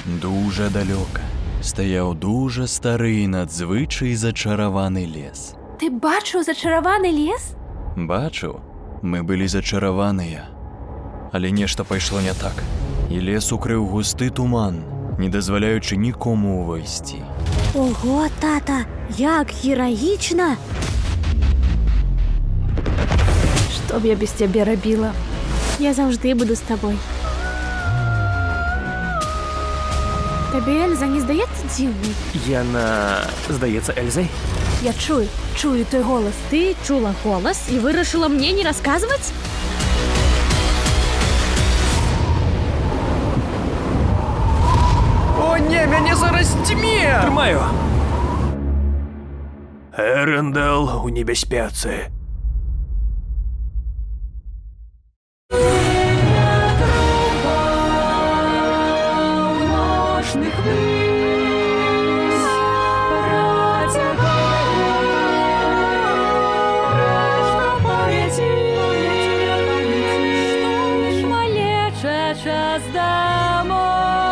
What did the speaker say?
Дуже далеко стояв дуже старий, надзвичай зачарований ліс. Ти бачив зачарований ліс? Бачив, ми були зачаровані. Але нешта пайшло не так. І ліс укрив густий туман, не дозволяючи нікому увійти. Ого, тата, як героїчно! Що б я без тебе робила? Я завжди буду з тобою. Тобі Ельза не здається дивною? Яна, здається, Ельзой? Я чую той голос. Ти чула голос і вирішила мені не розказувати? О, ні, мене зараз тьмє! Тримаю! Ерендел у небезпеці. Час дамо.